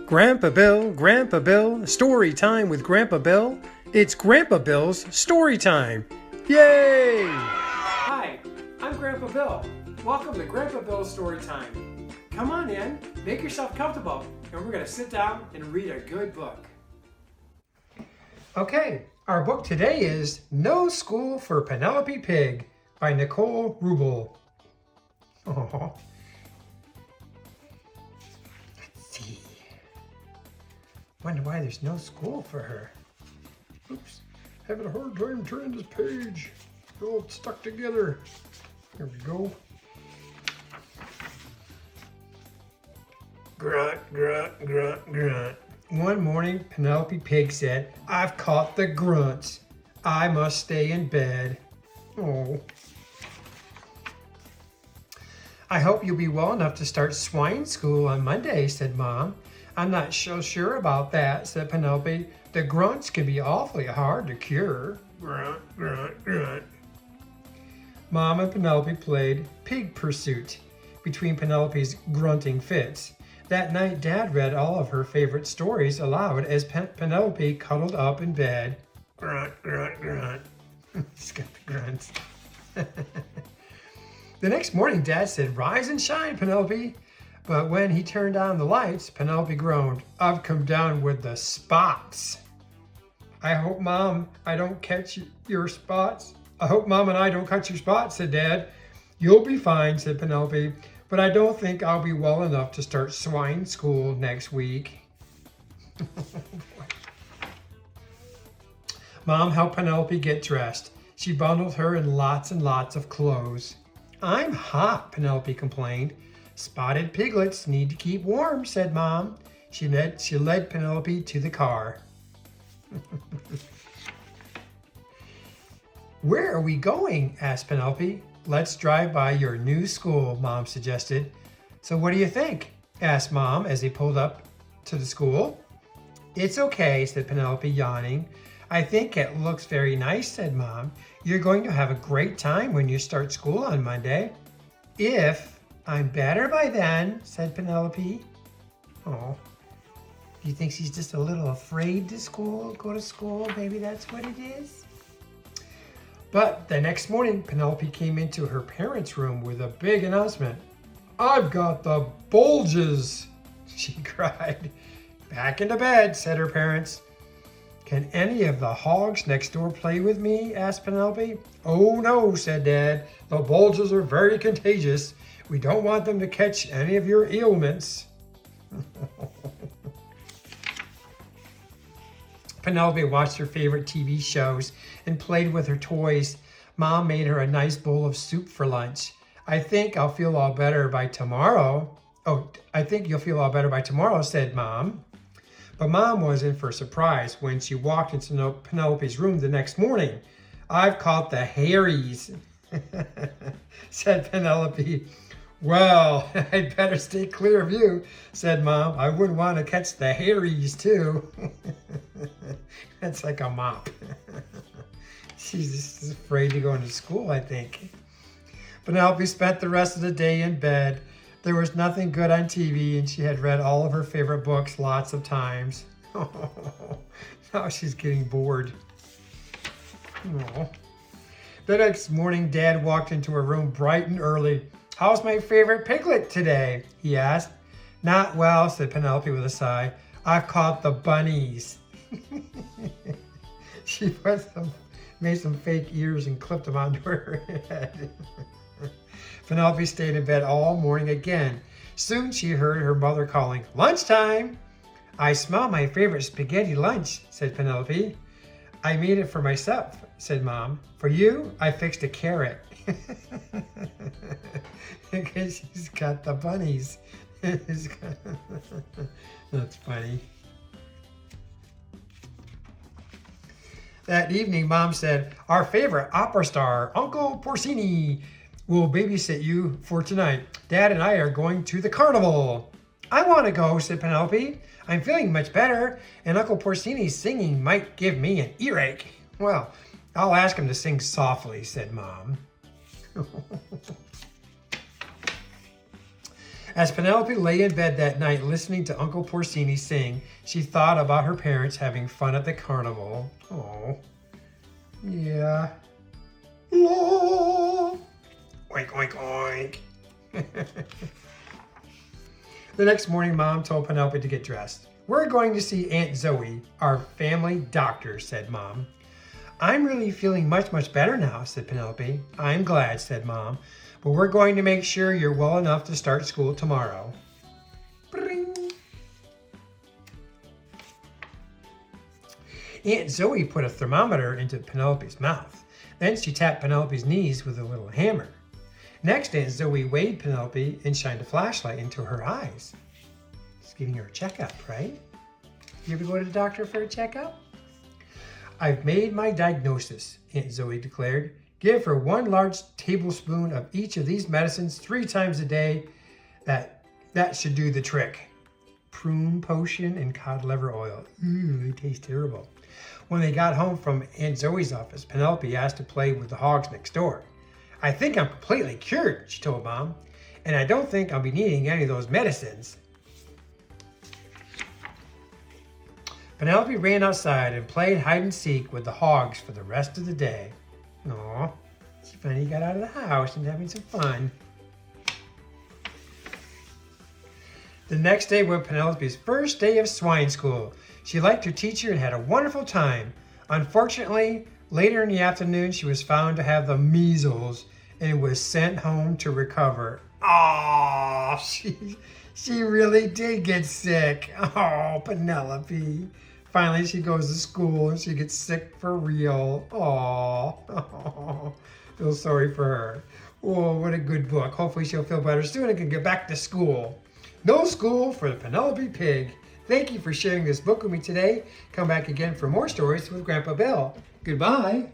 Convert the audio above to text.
Grandpa Bill, story time with Grandpa Bill. It's Grandpa Bill's story time. Yay! Hi, I'm Grandpa Bill. Welcome to Grandpa Bill's story time. Come on in, make yourself comfortable, and we're going to sit down and read a good book. Okay, our book today is No School for Penelope Pig by Nicole Rubel. Oh. Let's see. Wonder why there's no school for her. Oops, having a hard time turning this page. They're all stuck together. There we go. Grunt, grunt, grunt, grunt. One morning, Penelope Pig said, "I've caught the grunts. I must stay in bed." Oh. "I hope you'll be well enough to start swine school on Monday," said Mom. "I'm not so sure about that," said Penelope. "The grunts can be awfully hard to cure." Grunt, grunt, grunt. Mom and Penelope played Pig Pursuit between Penelope's grunting fits. That night, Dad read all of her favorite stories aloud as Penelope cuddled up in bed. Grunt, grunt, grunt. She's got the grunts. The next morning, Dad said, "Rise and shine, Penelope." But when he turned on the lights, Penelope groaned, "I've come down with the spots." "I hope, Mom, I don't catch your spots." "I hope Mom and I don't catch your spots," said Dad. "You'll be fine," said Penelope, "but I don't think I'll be well enough to start swine school next week." Mom helped Penelope get dressed. She bundled her in lots and lots of clothes. "I'm hot," Penelope complained. "Spotted piglets need to keep warm," said Mom. She led Penelope to the car. "Where are we going?" asked Penelope. "Let's drive by your new school," Mom suggested. "So what do you think?" asked Mom as they pulled up to the school. "It's okay," said Penelope, yawning. "I think it looks very nice," said Mom. "You're going to have a great time when you start school on Monday." "If I'm better by then," said Penelope. Oh, do you think she's just a little afraid to go to school? Maybe that's what it is. But the next morning, Penelope came into her parents' room with a big announcement. "I've got the bulges," she cried. "Back into bed," said her parents. "Can any of the hogs next door play with me?" asked Penelope. "Oh no," said Dad. "The bulges are very contagious. We don't want them to catch any of your ailments." Penelope watched her favorite TV shows and played with her toys. Mom made her a nice bowl of soup for lunch. "I think I'll feel all better by tomorrow." "Oh, I think you'll feel all better by tomorrow," said Mom. But Mom was in for a surprise when she walked into Penelope's room the next morning. "I've caught the Harries," said Penelope. "Well, I'd better stay clear of you," said Mom. "I wouldn't want to catch the Harries too." That's like a mop. She's just afraid to go into school, I think. Penelope spent the rest of the day in bed. There was nothing good on TV, and she had read all of her favorite books lots of times. Now she's getting bored. Oh. The next morning, Dad walked into her room bright and early. "How's my favorite piglet today?" he asked. "Not well," said Penelope with a sigh. "I've caught the bunnies." She made some fake ears and clipped them onto her head. Penelope stayed in bed all morning again. Soon she heard her mother calling, "Lunchtime!" "I smell my favorite spaghetti lunch," said Penelope. "I made it for myself," said Mom. "For you, I fixed a carrot." Because she's got the bunnies. That's funny. That evening, Mom said, "Our favorite opera star, Uncle Porcini, will babysit you for tonight. Dad and I are going to the carnival." "I want to go," said Penelope. "I'm feeling much better, and Uncle Porcini's singing might give me an earache." "Well, I'll ask him to sing softly," said Mom. As Penelope lay in bed that night listening to Uncle Porcini sing, she thought about her parents having fun at the carnival. Oh, yeah. La. Oink, oink, oink. The next morning, Mom told Penelope to get dressed. We're going to see Aunt Zoe, our family doctor, said Mom. I'm really feeling much, much better now, said Penelope. I'm glad, said Mom. But we're going to make sure you're well enough to start school tomorrow. Bring. Aunt Zoe put a thermometer into Penelope's mouth. Then she tapped Penelope's knees with a little hammer. Next, Aunt Zoe weighed Penelope and shined a flashlight into her eyes. Just giving her a checkup, right? You ever go to the doctor for a checkup? I've made my diagnosis, Aunt Zoe declared. Give her 1 large tablespoon of each of these medicines 3 times a day. That should do the trick. Prune potion and cod liver oil. They taste terrible. When they got home from Aunt Zoe's office, Penelope asked to play with the hogs next door. I think I'm completely cured, she told Mom, and I don't think I'll be needing any of those medicines. Penelope ran outside and played hide and seek with the hogs for the rest of the day. Aw, she finally got out of the house and having some fun. The next day was Penelope's first day of swine school. She liked her teacher and had a wonderful time. Unfortunately, later in the afternoon, she was found to have the measles and was sent home to recover. Oh, she really did get sick. Oh, Penelope. Finally, she goes to school and she gets sick for real. Oh, feel sorry for her. Oh, what a good book. Hopefully she'll feel better soon and can get back to school. No school for the Penelope Pig. Thank you for sharing this book with me today. Come back again for more stories with Grandpa Bill. Goodbye.